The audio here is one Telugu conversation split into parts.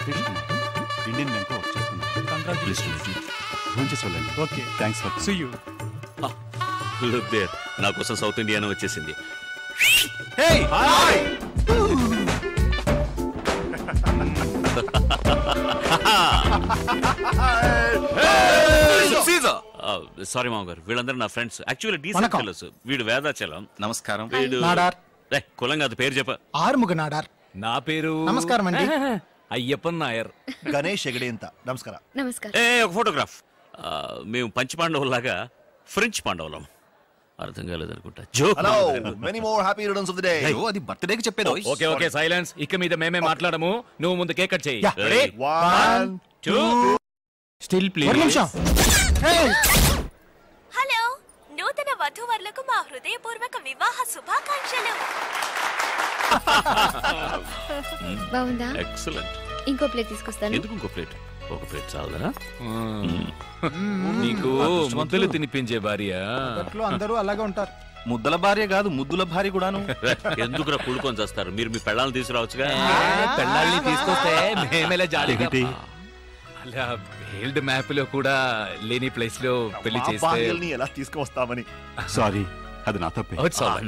ఇండియన్ బ్యాంక్ వర్క్ చేస్తున్నాను. Okay, thanks for see you. Look there, నా కోసం సౌత్ ఇండియన్ వచ్చేసింది. సారీ మామ గారు, వీళ్ళందరూ నా ఫ్రెండ్స్. Actually decent fellows. వీడు వేదాచలం. నమస్కారం. వీడు నాడార్. కులం కాదు, పేరు చెప్ప. ఆరుముగ నాడార్. నా పేరు నమస్కారం అండి. అయ్యప్పన్ నాయర్. గణేష్ ఎగడేంత. నమస్కారం. నమస్కారం. ఒక ఫోటోగ్రాఫ్. మేము పంచ పాండవులాగా ఫ్రెంచ్ పాండవులం. అర్థం కాలేదనుకుంటా. Hello, many more happy returns of the day. అది బర్త్డేకి చెప్పేది. Okay okay, silence. ఇక మీద మేమే మాట్లాడము. నువ్వు ముందు కేక్ కట్ చేయి. 1 2 స్టిల్ ప్లీజ్. హలో, నూతన వధూవరులకు మా హృదయపూర్వక వివాహ శుభాకాంక్షలు. బాగుందా? ఎక్సలెంట్. ఇంకో ప్లేట్ తీసుకొస్తాను. ఎందుకు ఇంకో ప్లేట్? ఒక ప్లేట్ చాలదా? నీకు ముద్దలు తినిపించే భార్య. అందరూ అలాగే ఉంటారు. ముద్దల భార్య కాదు, ముద్దుల భార్య కూడాను. ఎందుకురా కూడుకొని చేస్తారు? మీరు మీ పెళ్ళాలను తీసుకురావచ్చుగా. పెళ్ళాల్ని తీసుకొస్తే మేమేలా జాలిగా అలా హెల్డ్ మ్యాప్ లో కూడా లేని ప్లేస్ లో పెళ్లి చేస్తే ఎలా తీసుకువస్తామని. సారీ, అది నా తప్పే.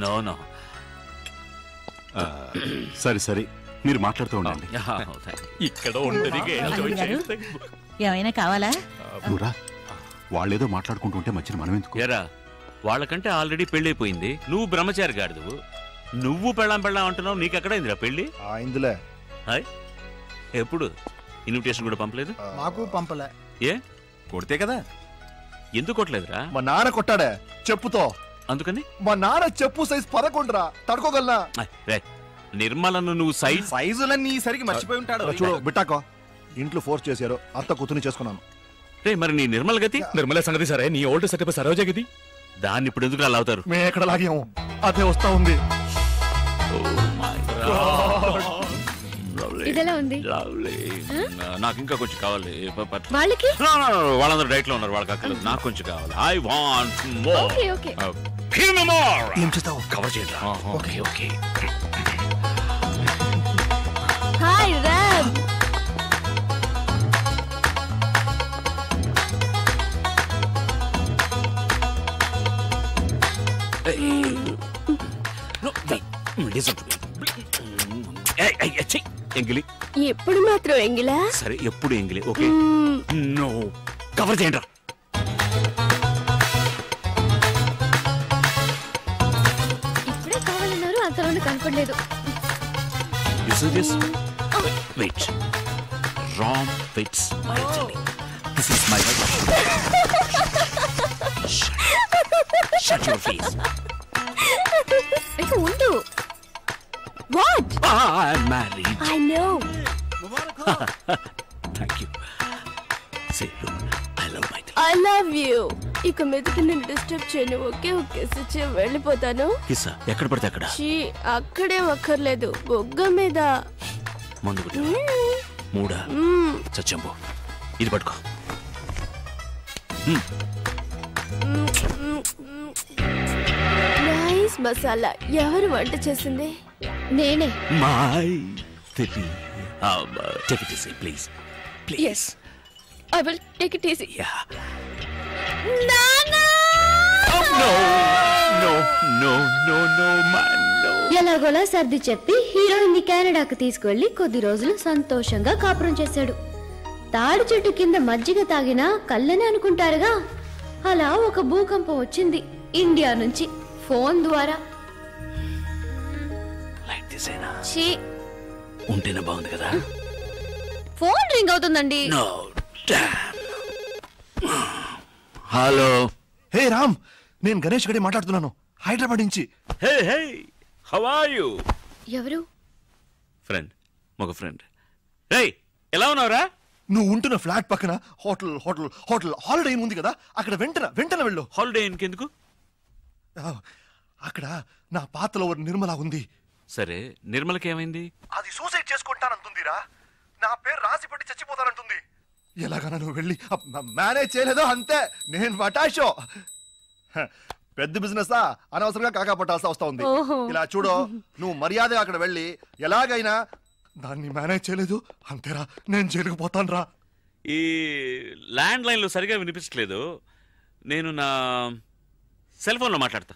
No no. సరే సరే, మీరు మాట్లాడుతూ ఉండండి. ఇక్కడ ఉండదు. ఏమైనా కావాలా? వాళ్ళేదో మాట్లాడుకుంటుంటే మధ్యన మనం ఎందుకు? ఎరా, వాళ్ళకంటే ఆల్రెడీ పెళ్ళైపోయింది. నువ్వు బ్రహ్మచారి గాడిదువు. నువ్వు పెళ్ళాం అంటున్నావు. నీకెక్కడైందిరా పెళ్ళి? ఇందులే. హాయ్, ఎప్పుడు? ఇన్విటేషన్ కూడా పంపలేదు? మాకు పంపలే. ఏ కొడితే కదా. ఎందుకు కొట్టలేదురా? మా నాన్న కొట్టాడే చెప్పుతో. అందుకని మా నాన్న చెప్పు సైజ్ 11 తడుకోగలనా? నిర్మలను నువ్వు సైజులన్నీ సరికి మర్చిపోయి ఉంటాడు. చూడు బిట్టాకో, ఇంట్లో ఫోర్స్ చేశారు, అత్త కూతుని చేసుకున్నాను. రే, మరి నీ నిర్మల గతి? నిర్మల సంగతి సరే, నీ ఓల్డ్ సెటప్ సరోజ గతి. దాన్ని ఇప్పుడు ఎందుకు అలా అవుతారు? మేము ఎక్కడ లాగాము, అదే వస్తా ఉంది. ఇదెలా ఉంది? నాకు ఇంకా కొంచెం కావాలి. వాళ్ళకి వాళ్ళందరూ డైట్ లో ఉన్నారు, వాళ్ళకి అక్కర్లేదు. నాకు కొంచెం కావాలి. I want more. Okay okay. Give me more. ఏం చేస్తావు? కవర్ చేయండి. Okay okay. హాయ్ రామ్. ఎంగిలి ఎప్పుడు మాత్రం ఎంగిలా? సరే, ఎప్పుడు ఎంగిలి. ఓకే, నో కవర్ చేయండి. ఇప్పుడే కావాలన్నారు, అంతలోనే కనపడలేదు. Wait. Ram fits my jelly. This is my Shut your face. It's undu. What? I'm married. I know. Thank you. Say, look, I love my thing. I love you. ఇక మీదకి నేను డిస్టర్బ్ చేయను. ఓకే ఓకే, సచ్చే వెళ్ళిపోతాను. కిస్సా ఎక్కడ పడితే అక్కడ? అక్కడే అక్కర్లేదు, బొగ్గ మీద. ముందు మూడా చచ్చంబు. ఇది పట్టుకో. నైస్ మసాలా. ఎవరు వంట చేసింది? నేనే. మై తిప్పి. Take it easy please. Yes, I will take it easy. Yeah. Nana! Oh, no, no, no, no, no, man, no. ఎలాగోలా సర్ది చెప్పి హీరోయిన్ ని కెనడాకు తీసుకువెళ్లి కొద్ది రోజులు సంతోషంగా కాపురం చేశాడు. తాడి చెట్టు కింద మజ్జిగ తాగినా కళ్ళని అనుకుంటారుగా, అలా ఒక భూకంపం వచ్చింది ఇండియా నుంచి ఫోన్ ద్వారా. లైక్ దిస్ ఏనా? ఉంటేనే బాగుంది కదా. ఫోన్ రింగ్ అవుతుందండి. No, damn. హలో. హే రామ్, నేను గణేష్ గడి మాట్లాడుతున్నాను, హైదరాబాద్ నుంచి. హే హే, హౌ ఆర్ యు? ఎవరు? ఫ్రెండ్, మగ ఫ్రెండ్. రేయ్, ఎలా ఉన్నావురా? నువ్వు ఉంటున్న ఫ్లాట్ పక్కన హోటల్ హోటల్ హోటల్ హాలిడే ఉంది కదా, అక్కడ వెంటనే వెళ్ళు. హాలిడే ఇంకెందుకు? అక్కడ నా పాతలో నిర్మల ఉంది. సరే, నిర్మలకి ఏమైంది? అది సూసైడ్ చేసుకుంటానంటుందిరా. నా పేరు రాసి పెట్టి చచ్చిపోతానంటుంది. ఎలాగైనా నువ్వు వెళ్ళి మేనేజ్ చేయలేదో అంతే, నేను మటాషో. పెద్ద బిజినెస్ అనవసరంగా కాకా పట్టాల్సి వస్తా ఉంది. ఇలా చూడు, నువ్వు మర్యాదగా అక్కడ వెళ్ళి ఎలాగైనా దాన్ని మేనేజ్ చేయలేదు అంతేరా, నేను జైలుకు పోతాను రా. ఈ ల్యాండ్ లైన్లో సరిగా వినిపించట్లేదు, నేను నా సెల్ ఫోన్లో మాట్లాడతా.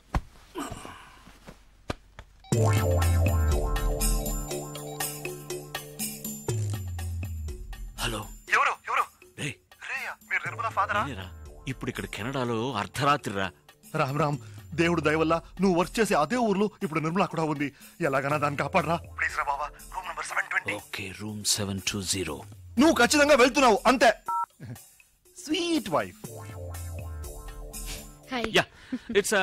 హలో, ఎవరు ఎవరు? రే రేయా, మీరు నిర్మలా ఫాదరా? నేనేరా. ఇప్పుడు ఇక్కడ కెనడాలో అర్ధరాత్రి రా. రామ్ రామ్, దేవుడు దయ వల్ల నువ్వు వర్క్ చేసే అదే ఊర్లో ఇప్పుడు నిర్మలా కూడా ఉంది. ఎలాగైనా దాన్ని కాపాడరా ప్లీజ్ రా బాబా. Room number 720. Okay, room 720. నువ్వు ఖచ్చితంగా వెళ్తున్నావు అంతే. Sweet wife. Hi. Yeah, it's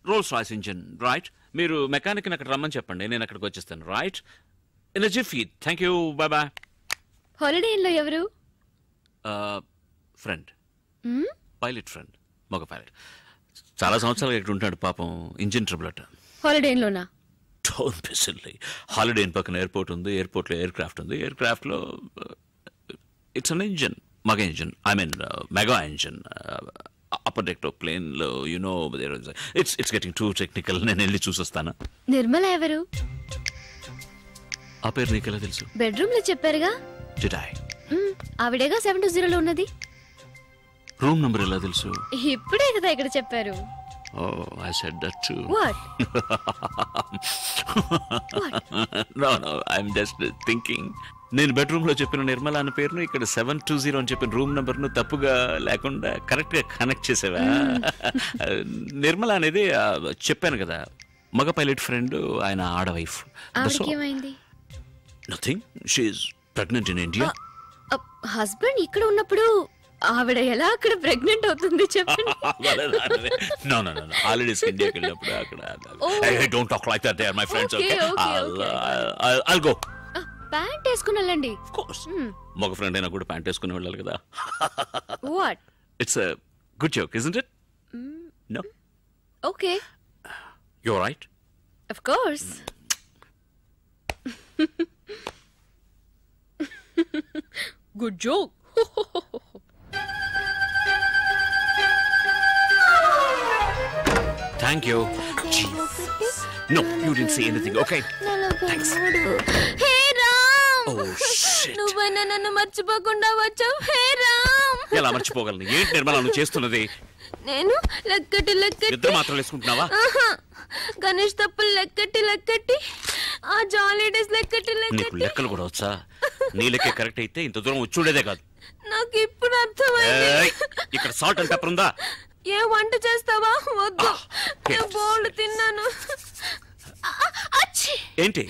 Rolls Royce engine, right? మీరు మెకానిక్ని అక్కడ రమ్మని చెప్పండి, నేను అక్కడికి వచ్చేస్తాను, right? In a jiffy. Thank you, bye bye. హాలిడేలో ఎవరు? ఫ్రెండ్, పైలట్ ఫ్రెండ్, మగ పైలట్. చాలా సంవత్సరాలు ఇక్కడ ఉంటాడు పాపం, ఇంజిన్ ట్రబుల్ అట. హాలిడేలోనా? Don't be silly. హాలిడే పక్కన ఎయిర్పోర్ట్ ఉంది, ఎయిర్పోర్ట్లో ఎయిర్ క్రాఫ్ట్ ఉంది, ఎయిర్ క్రాఫ్ట్లో ఇట్స్ అన్ ఇంజిన్, మగ engine, I mean mega engine. Upper deck ప్లేన్లో you know it's getting too technical. నేను వెళ్ళి చూసొస్తాను. నిర్మల ఎవరు? ఆ పేరు నీకెలా తెలుసు? బెడ్రూమ్ లో చెప్పారుగా. Did I? ఆవిడేగా 720లో ఉన్నది. రూమ్ నంబర్ ఎలా తెలుసు? ఇప్పుడే కదా ఇక్కడ చెప్పారు. Oh, I said that too. What? No, I'm just thinking. నేను బెడ్రూమ్లో చెప్పిన నిర్మల అన్న పేరును ఇక్కడ 720 అని చెప్పిన రూమ్ నెంబర్ను తప్పుగా లేకుండా కరెక్ట్గా కనెక్ట్ చేసావా? నిర్మల అనేది చెప్పాను కదా, మగ పైలట్ ఫ్రెండ్, ఆయన ఆడ వైఫ్. ఏమైంది? Nothing, she's pregnant in India. Husband ఇక్కడ ఉన్నప్పుడు ఆవిడ ఎలా అక్కడ ప్రెగ్నెంట్ అవుతుంది చెప్పండి. No. Holidays ఇండియాకి వెళ్ళినప్పుడు అక్కడ. Hey, don't talk like that. They are my friends. Okay. I'll go. Pant వేసుకుని వెళ్ళండి. Of course. మగ ఫ్రెండ్ అయినా కూడా ప్యాంట్ వేసుకుని వెళ్ళాలి కదా. What? It's a good joke, isn't it? No. Okay. You're right. Of course. Good joke. Thank you. Jesus. No, you didn't say anything. Okay. Thanks. Hey Ram. Oh shit. నువ్వైనా నన్ను మర్చిపోకుండా వచ్చావు. హే రామ్. ఎలా మర్చిపోగలను? ఏంటి నిర్మల నువ్వు చేస్తున్నది? నేను లెక్కటి ఇద్దరు మాత్రం వేసుకుంటున్నావా? గణేష్ తప్పులు లెక్కటి ఆ జాలీ డేస్ లెక్కటి నీకు లెక్కలు కూడా వచ్చా? నీ లెక్క కరెక్ట్ అయితే ఇంత దూరం వచ్చి చూడేదే కాదు. నాకు ఇప్పుడు అర్థమైంది. ఇక్కడ సాల్ట్ అండ్ పెప్పర్ ఉందా? ఏ వంట చేస్తావా? వద్దు, నేను బోల్డ్ తిన్నాను. ఏంటి?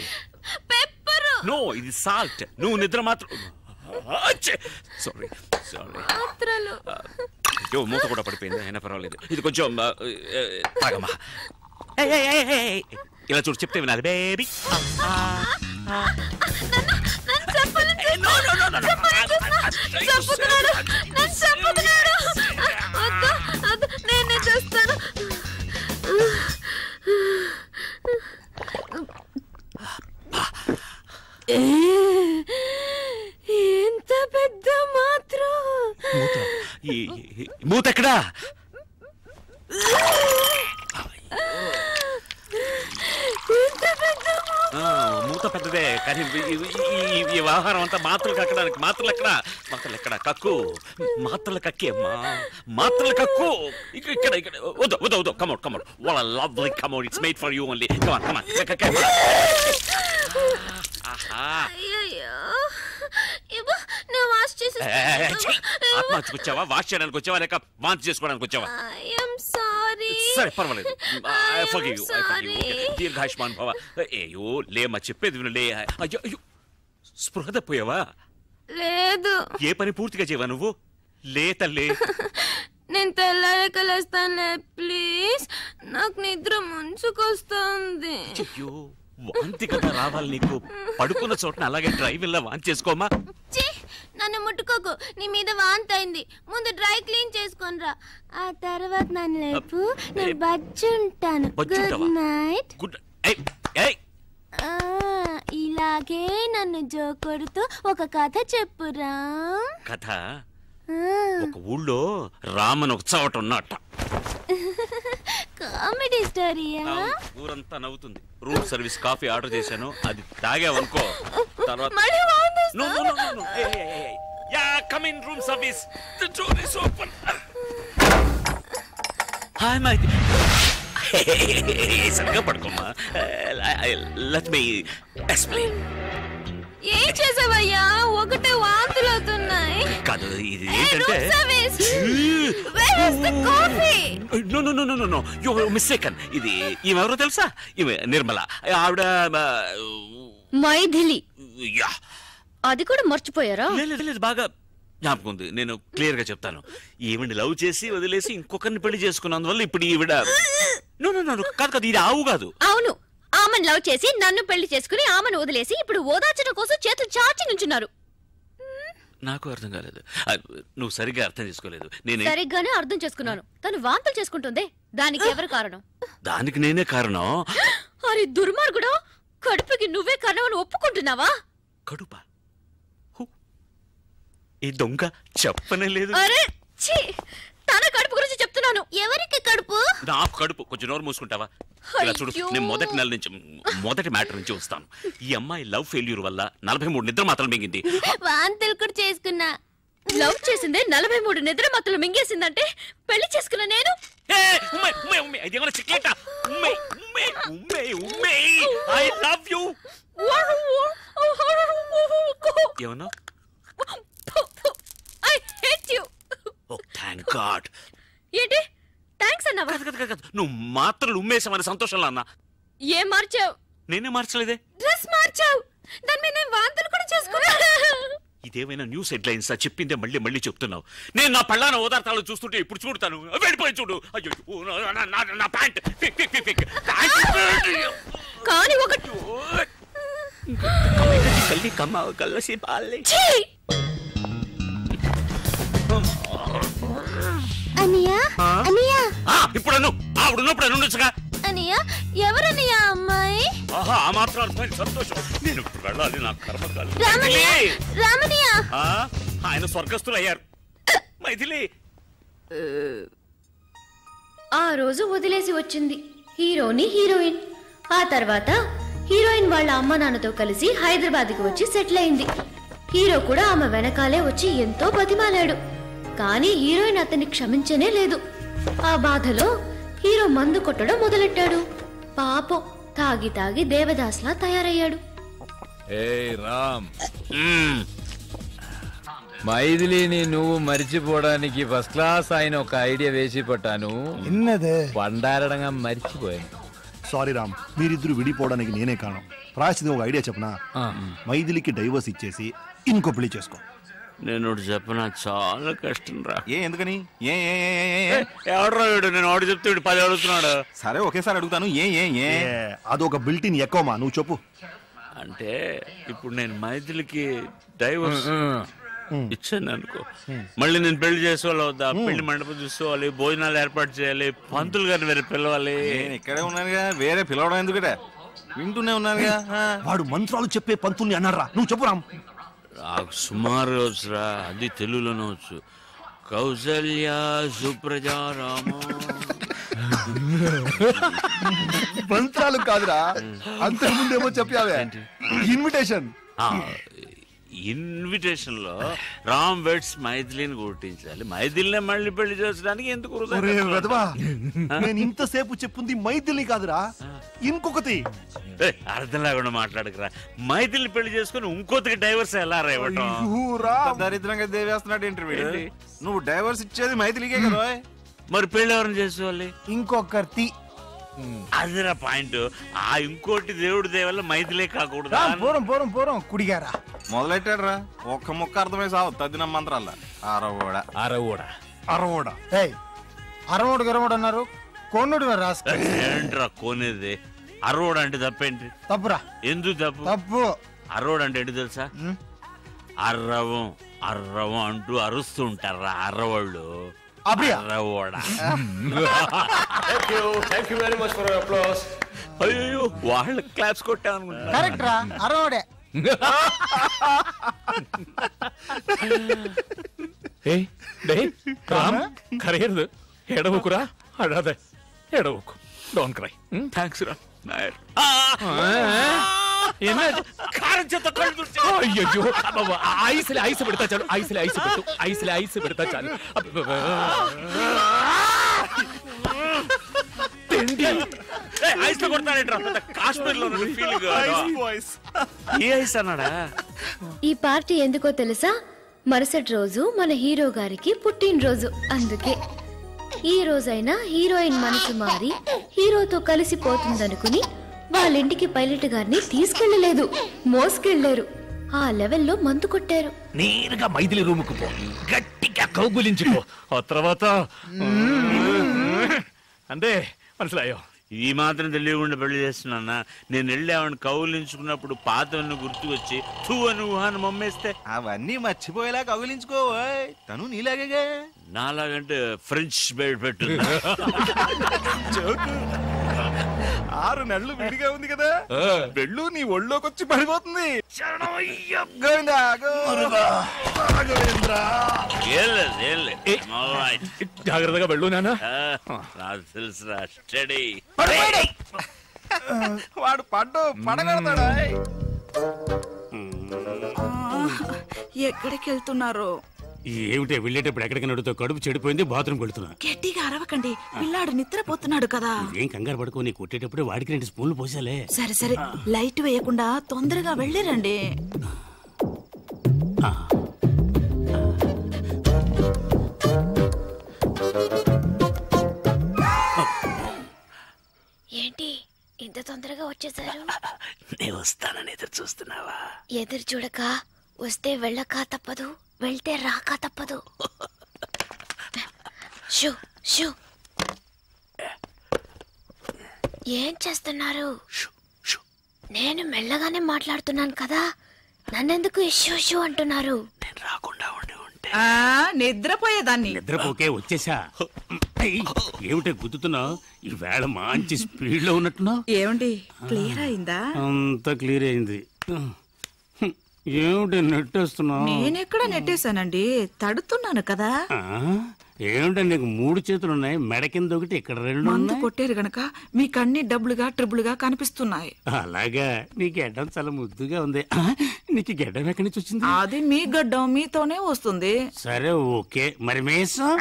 పెప్పర్. నో, ఇది సాల్ట్. నువ్వు నిద్ర మాత్రం. సారీ మాత్రలు. అయ్యో, మూత కూడా పడిపోయింది. అయినా పర్వాలేదు, ఇది కొంచెం తాగమ్మా. ఇలా చూడు, చెప్తే వినాలి బేబీ. నేనే చేస్తాను. ఎంత పెద్ద మాత్రం. మూత ఎక్కడా? మూత పెద్దదే, కానీ ఈ వ్యవహారం అంతా మాత్రలు కక్కడానికి. మాత్రలు ఎక్కడ? కక్కు. మాత్రలు కక్కే అమ్మా, మాత్రలు కక్కు. ఇక్కడ వద్దు. Come out. What a lovely commode. It's made for you only. Come on. ఆత్మహత్యకు వచ్చావా, వాష్ చేయడానికి వచ్చావా, లేక వాంతి చేసుకోవడానికి వచ్చావా? సరే, పర్వాలేదు. దీర్ఘాయుష్మాన్ భవ. అయ్యో లేమ్మా, చెప్పేది వినలే. అయ్యో, స్పృహ తప్పోయావా? లేదు. ఏ పని పూర్తిగా చేయవా నువ్వు? లే తల్లి. నేను తెల్లారక లేస్తానులే ప్లీజ్. నాకు నిద్ర ముంచుకొస్తుంది. అయ్యో, వాంతి కదా రావాలి నీకు. పడుకున్న చోటన అలాగే డ్రైవింగ్లా వాంతి చేసుకోమా? నన్ను ముట్టుకోకు, నీ మీద వాంతి అయింది. ముందు డ్రై క్లీన్ చేసుకొనిరా, ఆ తర్వాత నన్ను లేపు. నేను బజ్జుంటాను. Good night. ఇలాగే నన్ను జోకొడుతూ ఒక కథ చెప్పురా. కథ? ఒక ఊళ్ళో రామన్ ఒక చోట ఉన్నట్ట. కామెడీ స్టోరీయా? ఊరంతా నవ్వుతుంది. రూమ్ సర్వీస్ కాఫీ ఆర్డర్ చేశాను, అది తాగావనుకో తర్వాత మళ్ళీ వాంతి No. Hey. Yeah, come in, room service. The door is open. Hi, Maythili. సరిగా పడుకోమ్మా. Let me explain. ఏం చేసావయ్యా? ఒకటే వాంతులు అవుతున్నాయి. కాదు ఇది ఏంటంటే నో యు మిస్టేకన్. ఇది ఈమెవరో తెలుసా? ఈమె నిర్మల. ఆవిడ మైథిలి. యా, అది కూడా మర్చిపోయారా? లేదు బాగా జ్ఞాపకం ఉంది. నేను క్లియర్ గా చెప్తాను. ఈవిడ లవ్ చేసి వదిలేసి ఇంకొకరిని పెళ్లి చేసుకున్నందువల్ల ఇప్పుడు ఈవిడ కాదు ఇది ఆవు కాదు. అవును, ఆమెను లవ్ చేసి నన్ను పెళ్లి చేసుకుని ఆమెను వదిలేసి ఇప్పుడు ఓదార్చడం కోసం చేతులు చాచి నుంచున్నారు. నాకు అర్థం కాలేదు. నువ్వు సరిగ్గా అర్థం చేసుకోలేదు. నేను సరిగ్గానే అర్థం చేసుకున్నాను. తను వాంతులు చేసుకుంటుందే, దానికి ఎవరు కారణం? దానికి నేనే కారణం. అరే దుర్మార్గుడా, కడుపుకి నువ్వే కారణం అని ఒప్పుకుంటున్నావా? కడుప ఈ దొంగ చెప్పనే లేదు. అరే ఛీ, తన కడుపు గురించి చెప్తున్నాను. ఎవరికి కడుపు? నాకు కడుపు. కొంచెం నోరు మూసుకుంటావా? ఇలా చూడు, నేను మొదటి నెల నుంచి మొదటి మ్యాటర్ నుంచి వస్తాను. ఈ అమ్మాయి లవ్ ఫెయిల్యూర్ వల్ల 43 నిద్ర మాత్రం మింగింది. వాంతులు కూడా చేసుకున్నా. లవ్ చేసిందే 43 నిద్ర మత్తులు మింగేసిందంటే పెళ్లి చేసుకున్న నేను I love you. ఏమన్నా? I hate you. Oh, thank God. ఏంటి థ్యాంక్స్ అన్నావా? నువ్వు మాత్రలు ఉమ్మేసామని సంతోషంలో అన్నా. ఏం మార్చావు? నేనే మార్చలేదే. డ్రెస్ మార్చావు. దాని మీద నేను వాంతులు కూడా చేసుకున్నా. ఇదేమైనా న్యూస్ హెడ్లైన్స్ చెప్పిందే మళ్ళీ చెప్తున్నావు. నేను నా పళ్ళాన ఓదార్తాలు చూస్తుంటే ఇప్పుడు చూడతాను. వెళ్ళిపోయి చూడు. అయ్యో నా ప్యాంట్ కానీ ఒకటి కల్లి కమ్మ కల్లసి పాలే. అనియా అనియా ఇప్పుడు ఆవిడున్నప్పుడు ఉండొచ్చుగా. అనియా ఎవరనియా అమ్మాయి? ఆహా, ఆ మాత్రం అర్థమైంది. సంతోషం. నేను ఇప్పుడు వెళ్ళాలి. నా కర్మకాలి. రామనియా ఆయన స్వర్గస్థులు అయ్యారు. మైథిలి ఆ రోజు వదిలేసి వచ్చింది హీరోని హీరోయిన్. ఆ తర్వాత హీరోయిన్ వాళ్ళ అమ్మ నాన్నతో కలిసి హైదరాబాద్కి వచ్చి సెటిల్ అయింది. హీరో కూడా ఆమె వెనకాలే వచ్చి ఎంతో బతిమాలాడు. కానీ హీరోయిన్ అతన్ని క్షమించనే లేదు. ఆ బాధలో హీరో మందు కొట్టడం మొదలెట్టాడు. పాపం తాగి దేవదాస్లా తయారయ్యాడు. రామ్, మైథిలిని నువ్వు మర్చిపోవడానికి ఫస్ట్ క్లాస్ ఆయన ఒక ఐడియా వేసి పట్టాను. పండారడంగా మర్చిపోయాను. సారీ రామ్, మీరిద్దరు విడిపోవడానికి నేనే కారణం. రాసిది ఒక ఐడియా చెప్పనా? మైథిలికి డైవర్స్ ఇచ్చేసి ఇంకో పెళ్లి చేసుకో. నేను చెప్పనా, చాలా కష్టం రా. ఎందుకని? ఎవడరా వీడు? నేను ఆడు చెప్తే వీడు 10 అడుగుతున్నాడు. సరే ఒకేసారి అడుగుతాను. అదొక బిల్టిన్ ఎక్కువమా, నువ్వు చెప్పు. అంటే ఇప్పుడు నేను మైథిలికి డైవర్స్ ఇచ్చాను అనుకో, మళ్ళీ నేను పెళ్లి చేసుకోవాలి వద్దా? పెళ్లి మండపం చూసుకోవాలి, భోజనాలు ఏర్పాటు చేయాలి, పంతులు గారిని వేరే పిలవాలి. నేను ఇక్కడే ఉన్నానుగా, వేరే పిలవడం ఎందుకట? వింటూనే ఉన్నానుగా. వాడు మంత్రాలు చెప్పే పంతుల్ని అన్నారా? నువ్వు చెప్పు రామ్. నాకు సుమారు వచ్చురా, అది తెలుగులోనే వచ్చు. కౌసల్య సుప్రజారామ. మంత్రాలు కాదురా, అంతకుముందేమో చెప్పావే ఇన్విటేషన్. ఇన్విటేషన్ లో రామ్ వెడ్స్ మైథిలిని గుర్తించాలి. మైథిలినే మళ్ళీ పెళ్లి చేసడానికి ఎందుకు? నేను ఇంతసేపు చెప్పుంది మైథిలి కాదురా, ఇంకొకటి. అర్థం లేకుండా మాట్లాడకురా. మైథిలిని పెళ్లి చేసుకుని ఇంకొకటికి డైవర్స్ ఎలా రేవటం? దరిద్రంగా దేవేస్తున్నాడు ఇంటర్వ్యూ. నువ్వు డైవర్స్ ఇచ్చేది మైథిలికే కదా. మరి పెళ్లి ఎవరిని చేసుకోవాలి? ఇంకొకటి. అదిరా పాయింట్. ఆ ఇంకోటి దేవుడి దేవల్ల మైథిలే కాకూడదు. పూరం కుడిగారా మొదలెట్టాడు రా. ఒక్క ముక్క అర్థమై సావు తద్దిన మంత్రాల. అరవోడు గరవోడు అన్నారు. కోనుడు ఏంట్రా కోనేది? అరవోడు అంటే తప్పేంటి? తప్పురా. ఎందుకు తప్పు? అరవోడు అంటే ఏంటి తెలుసా? అర్రవం అంటూ అరుస్తూ ఉంటారా అర్రవాళ్ళు. అయ్యో, వాళ్ళ క్లాప్స్ కొట్టా అనుకుంటా. కరెక్ట్ రా, అరవోడే. కరేయదు, ఎడవకురా. అడాదే, ఎడవకు. Don't cry. థ్యాంక్స్ రా. కారం చేత అయ్యో ఐస్ పెడతా చాలు, ఐస్ పెడతా చాలు. ఐస్ లో కొడతాడంటే కాశ్మీర్ లో ఏ ఐస్ అన్నాడా? ఈ పార్టీ ఎందుకో తెలుసా? మరుసటి రోజు మన హీరో గారికి పుట్టినరోజు. అందుకే ఈ రోజైనా హీరోయిన్ మనసు మారి హీరోతో కలిసిపోతుందనుకుని వాళ్ళింటికి పైలట్ గారిని తీసుకెళ్లలేదు, మోసుకెళ్లారు. ఆ లెవెల్లో మందు కొట్టారు. నేరుగా మైథిలి రూముకు పో, గట్టిగా కౌగులించుకో, ఆ తర్వాత అంటే మనసులాయో. ఈ మాత్రం తెలియకుండా పెళ్లి చేస్తున్నా. నేను వెళ్ళి ఆవిడ కౌలించుకున్నప్పుడు పాతవన్నీ గుర్తుకొచ్చి తూ అని ఊహాన్ని మమ్మేస్తే అవన్నీ మర్చిపోయేలా కౌగిలించుకో. తను నీలాగే. నాలాగంటే ఫ్రెంచ్ బెడ్ పెట్టు. 6 నెలలు విడిగా ఉంది కదా, వెళ్ళు నీ ఒళ్ళోకి వచ్చి పడిపోతుంది. గోవిందా, గోవింద్రా. జాగ్రత్తగా వెళ్ళు నాన్న. తెలుసురా, స్టడీ. వాడు పడగడతాడా? ఎక్కడికి వెళ్తున్నారు? ఏమిటే వెళ్ళేటప్పుడు ఎక్కడికి నడుతో కడుపు చెడిపోయింది, బాత్రూమ్ వెళ్తున్నా. గట్టిగా అరవకండి, పిల్లాడు నిద్రపోతున్నాడు కదా. ఏం కంగారు పడుకో, కొట్టేటప్పుడు వాడికి 2 స్పూన్లు పోసాలే. సరే సరే, లైట్ వేయకుండా తొందరగా వెళ్ళిరండి. ఏంటి ఇంత తొందరగా వచ్చేసారు? నేను వస్తానని ఎదురు చూస్తున్నావా? ఎదురు చూడక వస్తే వెళ్ళక తప్పదు, వెళ్తే రాక తప్పదు. Shoe shoe. ఏం చేస్తున్నారు? నేను మెల్లగానే మాట్లాడుతున్నాను కదా, నన్నెందుకు షూ షూ అంటున్నారు? నేను రాకుండా ఉండి ఉంటే నిద్రపోయేదాన్ని. నిద్రపోకే వచ్చేసా. ఏమిటే గుద్దుతున్నావు? ఈ వేళ మంచి స్పీడ్ లో ఉన్నట్టున్నావు. ఏమండి, క్లియర్ అయిందా? అంత క్లియర్ అయింది. ఏమిటి నెట్టేస్తున్నావు? నేనెక్కడ నెట్టేశానండి, తడుతున్నాను కదా. ఏమిటో నీకు 3 చేతులు ఉన్నాయి, మెడ కింద ఒకటి, ఇక్కడ 2 మందు కొట్టారు గనక మీకన్నీ డబ్బులుగా ట్రిబుల్గా కనిపిస్తున్నాయి. అలాగా? నీ గడ్డం చాలా ముద్దుగా ఉంది. నీకు గడ్డం ఎక్కడి నుంచి వచ్చింది? అది మీ గడ్డం మీతోనే వస్తుంది. సరే ఓకే, మరి మేసం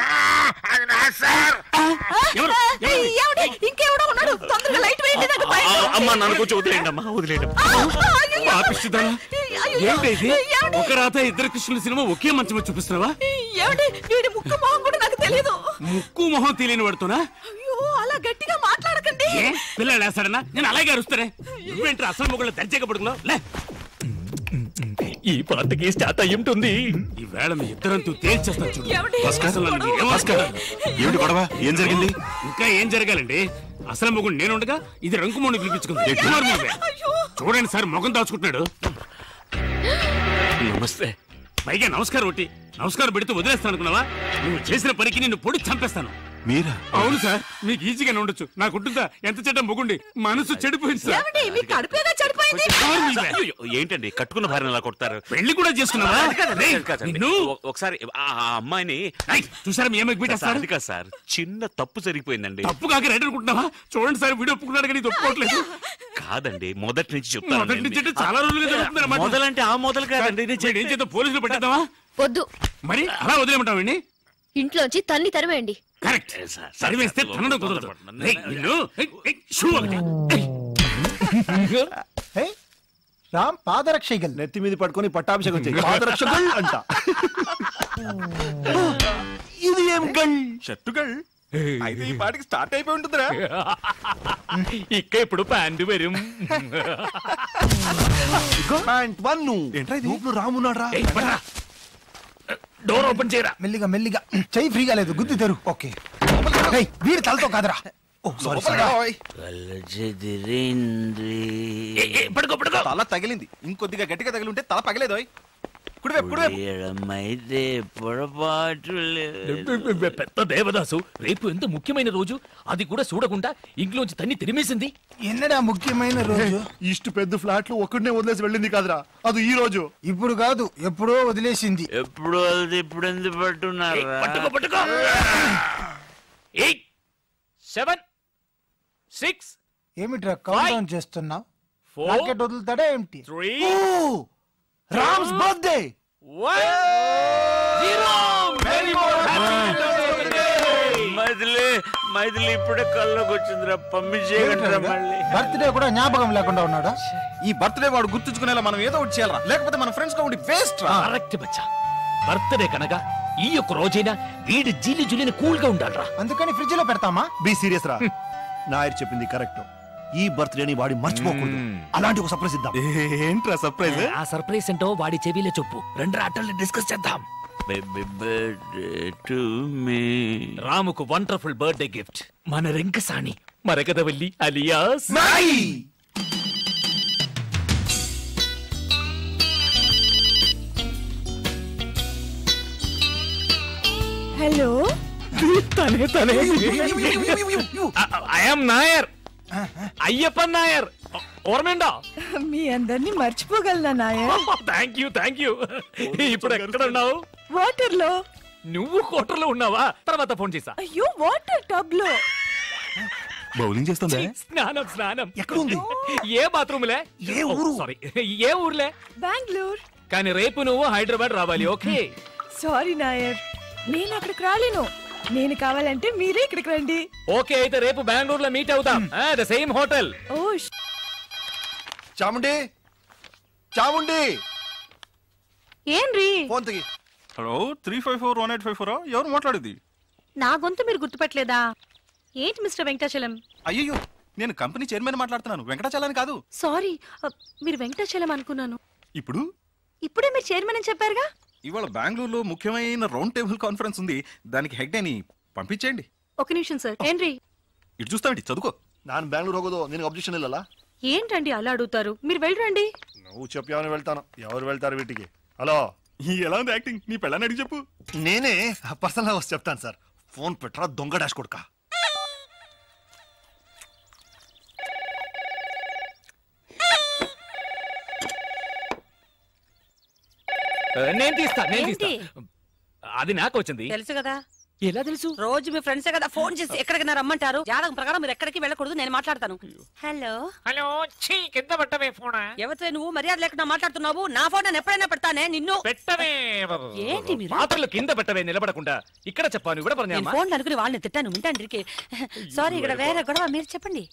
ఇంకెవడో ఉన్నాడు, తొందరగా లైట్ వేయండి. అమ్మా నన్ను కొంచెం వదిలేయండి అమ్మా, వదిలేయండి. ఏంటి ఒక రాత 2 కృష్ణుల సినిమా ఒకే మంచం చూపిస్తున్నావా? వీడి ముక్కు మొహం కూడా నాకు తెలియదు. ముక్కు మొహం తెలియని పడుతున్నా? అయ్యో, అలా గట్టిగా మాట్లాడకండి. పిల్లలు వేస్తాడన్నా? నేను అలాగే అరుస్తానే. నువ్వేంటి అసలు మొగుళ్ళ దర్జాగా పడుకున్నావు? లే, ఈ పార్టీకి స్టార్ట్ అయ్యి ఉంటుంది. ఈ వేళ మీ ఇద్దరంతూ తేల్చేస్తాను చూడు. ఏమిటి గొడవ? ఏం జరిగింది? ఇంకా ఏం జరగాలండి? అసలు మొగుడు నేను ఉండగా ఇది రంకుమోని పిలిపించుకుంది. చూడండి సార్, మొగం దాచుకుంటున్నాడు. నమస్తే. పైగా నమస్కారం ఒకటి, నమస్కారం పెడితే వదిలేస్తాను అనుకున్నావా? నువ్వు చేసిన పనికి నిన్ను పొడి చంపేస్తాను. మీరా? అవును సార్, మీకు ఈజీగానే ఉండొచ్చు. నాకుంటుందా? ఎంత చెడ్డ మొగుండి, మనసు చెడిపోయింది సార్. ఏంటండి కట్టుకున్న భార్యను అలా కొడతారు? పెళ్లి కూడా చేసుకున్నావా? ఒకసారి ఆ అమ్మాయిని చూసారా? మీ అమ్మాయికి అది కాదు సార్, చిన్న తప్పు జరిగిపోయిందండి. తప్పు కాక రైట్ అనుకుంటున్నావా? చూడండి సార్, వీడియో ఒప్పుకున్నాడు కానీ ఒప్పుకోవట్లేదు. కాదండి, మొదటి నుంచి చెప్తాను. మొదటి నుంచి చాలా రోజులుగా మొదలంటే ఆ మొదలు కాదండి. ఏం చేద్దాం, పోలీసులు పట్టేద్దామా? వద్దు, మరి అలా వదిలేమంటావండి? ఇంట్లోంచి తన్ని తరివేయండి. కరెక్ట్, సరివేస్తే తనడం కుదరదు. రామ్ పాదరక్షగల్ నెత్తి మీద పట్టుకొని పట్టాభిషేకం చేయి. పాదరక్షగల్ అంట. ఇది ఏం గల్? షర్టు గల్ అయితే ఈ పాటికి స్టార్ట్ అయిపోయి ఉంటుందిరా. ఇక్క ఇప్పుడు ప్యాంటు వెരും. ప్యాంట్ 1. ఏంట్రా ఇది? ఊపులో రామున్నాడు రా. డోర్ ఓపెన్ చేయరా. మెల్లిగా మెల్లిగా, చెయ్యి ఫ్రీగా లేదు, గుద్ది తెరు. ఓకే, వీడి తలతో కాదురా. తల తగిలింది, ఇంకొద్దిగా గట్టిగా తగిలి ఉంటే తల పగలేదు. పెద్ద దేవదాసు రేపు ఎంత ముఖ్యమైన రోజు, అది కూడా చూడకుండా ఇంట్లోంచి తన్ని తిరిమేసింది. ఎన్నడా ముఖ్యమైన రోజు? ఇಷ್ಟು పెద్ద ఫ్లాట్ లో ఒక్కడనే వదిలేసి వెళ్ళింది కాదురా, అది ఈ రోజు. ఇప్పుడు కాదు, ఎప్పుడో వదిలేసింది. ఎప్పుడు ఇప్పుడు ఎందుకు పట్టున్నారు? 8 7 6 ఏమిట్రా కౌంట్ డౌన్ చేస్తున్నావు? రాకెట్ వదులుతాడా ఏమిటి? 3 రామ్స్ బర్త్డే. మైథిలి ఇప్పుడే కల్లోకి వచ్చిందిరా, పంపించేయగలరా మళ్ళీ. బర్త్డే కూడా జ్ఞాపకం లేకుండా ఉన్నాడా? ఈ బర్త్డే వాడు గుర్తుంచుకునేలా మనం ఏదో ఒకటి చేయాలరా, లేకపోతే మన ఫ్రెండ్స్ గా ఉండి వేస్ట్ రా. కరెక్ట్ బచ్చా, బర్త్డే కనుక ఈ ఒక్క రోజైనా వీడి జిల్లి జుల్లిని కూల్ గా ఉండాలరా. అందుకని ఫ్రిడ్జ్ లో పెడతామా? బి సీరియస్ రా. నాయర్ చెప్పింది కరెక్ట్. ఈ బర్త్డేని వాడి మర్చిపోకూడదు. అలాంటి ఒక సర్ప్రైజ్ ఇద్దాం. ఏంట్రా సర్ప్రైజ్? ఆ సర్ప్రైజ్ ఏంటో వాడి చెవిలో చెప్పు, రెండు ఆటల్ని డిస్కస్ చేద్దాం. Baby birthday to me. రాముకు వండర్ఫుల్ బర్త్డే గిఫ్ట్ మన రింకసాణి మరకదవల్లి అలియాస్ హలో. తనే ఐఎమ్ నాయర్, అయ్యప్పన్ నాయర్. ఓర్మేండా? మీ అందరినీ మర్చిపోగలనా నాయర్? Thank you. ఇప్పుడు ఎక్కడ ఉన్నావు? వాటర్ లో. నువ్వు కోటర్లో ఉన్నావా? తర్వాత ఫోన్ చేసా. అయ్యో, వాటర్ టబ్ లో. బౌలింగ్ చేస్తుందా? స్నానం. ఎక్కడుంది? ఏ బాత్రూమ్లే? ఏ ఊరు? సారీ, ఏ ఊర్లే? బెంగళూరు. కానీ రేపు నువ్వు హైదరాబాద్ రావాలి. ఓకే? సారీ నాయర్, నేను అక్కడికి రాలేను. నేను కావాలంటే మీరే ఇక్కడికి రండి. ఓకే, అయితే రేపు బెంగళూరులో మీట్ అవుతాం, ద సేమ్ హోటల్. ఓ చాముండి, చాముండి, ఏంరి? ఫోన్ తిగి. హలో, 3541854. ఎవరు మాట్లాడేది? నా గొంతు మీరు గుర్తుపట్టలేదా? ఏంటి మిస్టర్ వెంకటాచలం? అయ్యో, నేను కంపెనీ చైర్మన్ మాట్లాడుతున్నాను, వెంకటాచలాని కాదు. సారీ, మీరు వెంకటాచలం అనుకున్నాను. ఇప్పుడే మీరు చైర్మన్ అని చెప్పారుగా. ఇవాళ బెంగళూరులో ముఖ్యమైన రౌండ్ టేబుల్ కాన్ఫరెన్స్ ఉంది, దానికి హెడ్ అని పంపించేయండి. ఒక నిమిషం సార్. ఏంటి ఇటు చూస్తామండి, చదువుకో. ನಾನು ಬ್ಯಾಂಗ್ಳೂರ್ ಹೋಗೋದು ನಿನಗೆ ಅಬ್ಜೆಕ್ಷನ್ ಇಲ್ಲಲ್ಲ? ఏంటండి అలా అడుగుతారు? మీరు వెళ్ళరండి. నువ్వు చెప్పావని వెళ్తాను. ఎవరు వెళ్తారు వీటికి? హలో, ఎలా ఉంది యాక్టింగ్? నీ పెళ్ళని అడిగి చెప్పు. నేనే పర్సనల్ గా వచ్చి చెప్తాను సార్. ఫోన్ పెట్టరా దొంగ డాష్ కొడుక. నేను తీస్తా. అది నాకు వచ్చింది. తెలుసు కదా. ఎలా తెలుసు? రోజు మీ ఫ్రెండ్సే కదా ఫోన్ చేసి ఎక్కడికి రమ్మంటారు. జాతకం ప్రకారం మీరు ఎక్కడికి వెళ్ళకూడదు, నేను మాట్లాడతాను. హలో కింద పెట్టవే ఫోన్. ఎవరితో నువ్వు మర్యాద లేకుండా మాట్లాడుతున్నావు? నా ఫోన్ నేను ఎప్పుడైనా పెడతానే. నిన్ను పెట్టవే. ఏంటి మీరు పాత్రలు కింద పెట్టవే, నిలబడకుండా. ఇక్కడ చెప్పాను, ఇక్కడ నేను ఫోన్ అనుకుని వాళ్ళని తిట్టాను. వింటాండ్రికి. సారీ, ఇక్కడ వేరే గొడవ. మీరు చెప్పండి.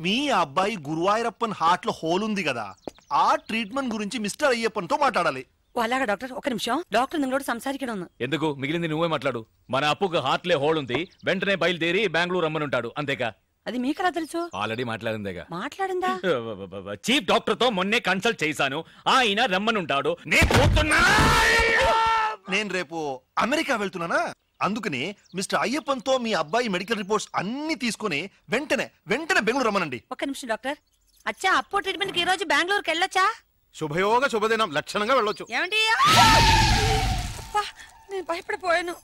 మీ అబ్బాయి గురువాయూరప్పన్ హార్ట్ లో హోల్ ఉంది కదా, ఆ ట్రీట్మెంట్ గురించి మిస్టర్ అయ్యప్పన్ తో మాట్లాడాలి. అలాగా డాక్టర్, ఒక నిమిషం. డాక్టర్ నింగోడు సంసారికడం. ఎందుకు? మిగిలింది నువ్వే మాట్లాడు. మన అప్పుకు హార్ట్లే హోల్ ఉంది, వెంటనే బయలుదేరి బెంగళూరు రమ్మనుంటాడు. అంతేగా? అది మీకెలా తెలుసు? ఆల్రెడీ మాట్లాడిందేగా. మాట్లాడిందా? చీఫ్ డాక్టర్ తో మొన్నే కన్సల్ట్ చేశాను, ఆయన రమ్మనుంటాడు. నేను రేపు అమెరికా వెళ్తున్నానా, అందుకని మిస్టర్ అయ్యప్పన్ తో మీ అబ్బాయి మెడికల్ రిపోర్ట్స్ అన్ని తీసుకుని వెంటనే బెంగళూరు రమ్మనండి. ఒక నిమిషం డాక్టర్. అచ్చా, అప్పో ట్రీట్మెంట్ కి ఈ రోజు బెంగళూరుకి వెళ్ళొచ్చా? శుభయోగ శుభదినం, లక్షణంగా వెళ్ళొచ్చు. ఏమండి? నేను భయపడిపోయాను.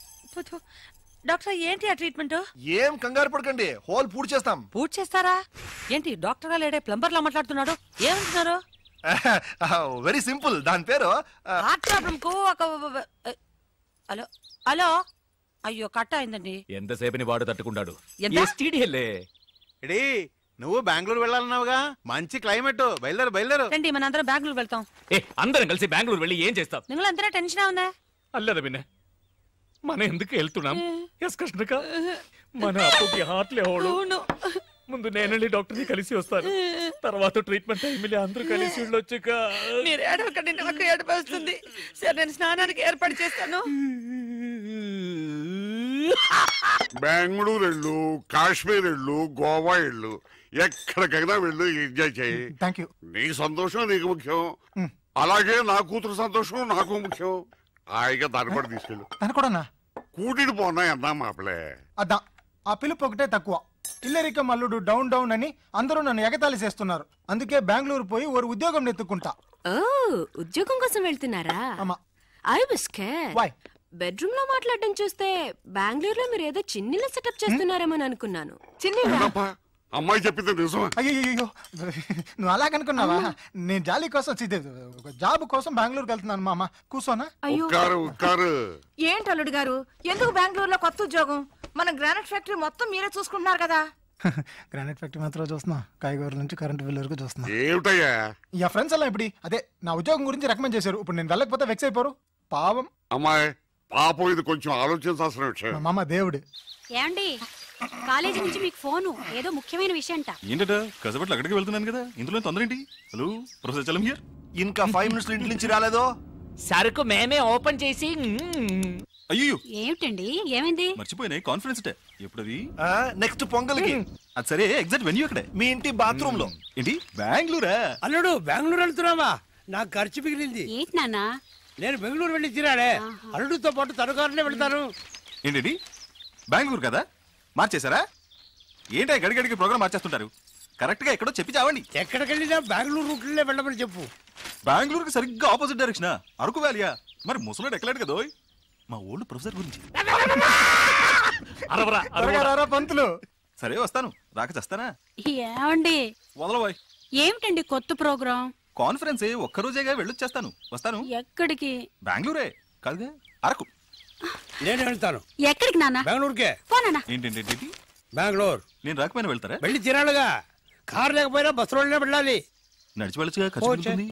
డాక్టర్, ఏంటి ఆ ట్రీట్మెంట్? ఏం కంగారు పడకండి, హోల్ పూర్తి చేస్తాం. పూర్తి చేస్తారా? ఏంటి డాక్టర్ గా లేడే ప్లంబర్ లా మాట్లాడుతున్నాడు? ఏమంటున్నారు? వెరీ సింపుల్, దాని పేరు హార్ట్ ప్రాబ్లం కు ఒక. హలో హలో, అయ్యో కట్ అయిందండి. ఎంతసేపని వాడు తట్టుకుంటాడు. నువ్వు బెంగళూరు వెళ్ళాలన్నావుగా, మంచి క్లైమేట్, బయలుదేరు. రండి, మన అందరం బెంగళూరు వెళ్తాం. అందరం కలిసి బెంగళూరు వెళ్ళి ఏం చేస్తాం? നിങ്ങൾ എന്തിനാ ടെൻഷൻ ആവുന്നേ? అల్లదా బిన్న, మనం ఎందుకు వెళ్తున్నాం? మన అప్పుకి హార్ట్లే హోడు. ముందు నేనండి డాక్టర్ ని కలిసి వస్తాను, తర్వాత ట్రీట్మెంట్ టైంలో అందరూ కలిసి వెళ్ళొచ్చుక. మీరు ఏడవకండి, నాకు ఏడుపు వస్తుంది. సరే, నేను స్నానానికి ఏర్పాటు చేస్తాను. బెంగళూరు వెళ్ళు, కాశ్మీర్ వెళ్ళు, గోవా వెళ్ళు, ఎక్కడికైనా వెళ్ళు, ఎంజాయ్ చేయి. నీ సంతోషం నీకు ముఖ్యం, అలాగే నా కూతురు సంతోషం నాకు ముఖ్యం. హాయిగా దాని కూడా తీసుకెళ్ళు. కూటిని పోనా అన్నా మాపలే. అదా, ఆ పిలుపు ఒకటే తక్కువ. ఇల్లరిక మల్లుడు డౌన్ డౌన్ అని అందరూ నన్ను ఎగతాళి చేస్తున్నారు. అందుకే బెంగళూరు పోయి ఓ ఉద్యోగం నెత్తుకుంటా. ఉద్యోగం కోసం వెళ్తున్నారా? I was scared. బెడ్రూమ్ లో మాట్లాడడం చూస్తే బెంగళూరులో మీరు ఏదో చిన్నిలో సెటప్ చేస్తున్నారేమో అనుకున్నాను. అమ్మాయి చెప్పింది నిజమా? అయ్యో, నువ్వు అలాగనుకున్నావా? నేను జాలీ కోసం జాబ్ కోసం బెంగళూరుకి వెళ్తున్నాను. మామ కూర్చోనా? ఏంటి అల్లుడు గారు, ఎందుకు బెంగళూరులో కొత్త ఉద్యోగం? మన గ్రానైట్ ఫ్యాక్టరీ మొత్తం మీరే చూసుకుంటున్నారు కదా. గ్రానైట్ ఫ్యాక్టరీ మాత్రం చూస్తున్నా, కాయగూరల నుంచి కరెంట్ బిల్ వరకు చూస్తున్నా. ఏమిటయ్యా యా ఫ్రెండ్స్ అలా ఇప్పుడు అదే నా ఉద్యోగం గురించి రికమెండ్ చేశారు. ఇప్పుడు నేను వెళ్ళకపోతే వెక్స్ అయిపోరు. పాపం అమ్మాయి, పాపం ఇది కొంచెం ఆలోచించాల్సిన విషయం. మా మామ దేవుడు. ఏమండి కాలేజీ నుంచి మీకు ఫోను, ఏదో ముఖ్యమైన విషయం అంట. ఏంటట కసబట్లు అక్కడికి వెళ్తున్నాను కదా, ఇందులో తొందర ఏంటి? Hello professor Chalam here. ఇంకా 5 మినిట్స్ ఇంటి నుంచి రాలేదో? సరుకు మేమే ఓపెన్ చేసి. అయ్యో ఏమిటండి ఏమైంది? మర్చిపోయినాయి కాన్ఫరెన్స్ డే ఎప్పుడది? నెక్స్ట్ పొంగల్కి. అది సరే, ఎగ్జాక్ట్ వెన్యూ అక్కడే మీ ఇంటి బాత్రూమ్ లో. ఏంటి బెంగళూరా? అల్లుడు బెంగళూరు వెళ్తున్నావా? నాకు ఖర్చు మిగిలింది. ఏంటి నాన్న? నేను బెంగళూరు వెళ్ళి తిరాడే, అల్లుడితో పాటు తనుకారులే వెళ్తాను. ఏంటి బెంగళూరు కదా మార్చేశారా? ఏంటి గడిగడికి ప్రోగ్రామ్ మార్చేస్తుంటారు? కరెక్ట్ గా ఎక్కడో చెప్పి చావండి. ఎక్కడికి వెళ్ళినా బెంగళూరు రూట్లే వెళ్ళమని చెప్పు. బెంగళూరుకి సరిగ్గా ఆపోజిట్ డైరెక్షన్. అరకు వ్యాలియా? మరి ముసలాడు ఎక్కలేడు కదా. మా ఓల్డ్ ప్రొఫెసర్ గురించి. పంతులు సరే వస్తాను, రాక చేస్తానా? ఏమండి వదలబోయ్. ఏమిటండి కొత్త ప్రోగ్రాం? కాన్ఫరెన్స్ ఒక్కరోజేగా వెళ్ళొచ్చేస్తాను. వస్తాను. ఎక్కడికి? బెంగళూరే కాదుగా, అరకు. నేను వెళ్తాను. ఎక్కడికి నాన్న? బెంగళూరుకే. పోనా? ఏంటి బెంగళూరు నేను రాకపోయినా వెళ్తారా? వెళ్ళి తిరాడుగా. కారు లేకపోయినా బస్సులోనే వెళ్ళాలి. నడిచి వెళ్ళచ్చుగా, ఖర్చు ఉంటుంది.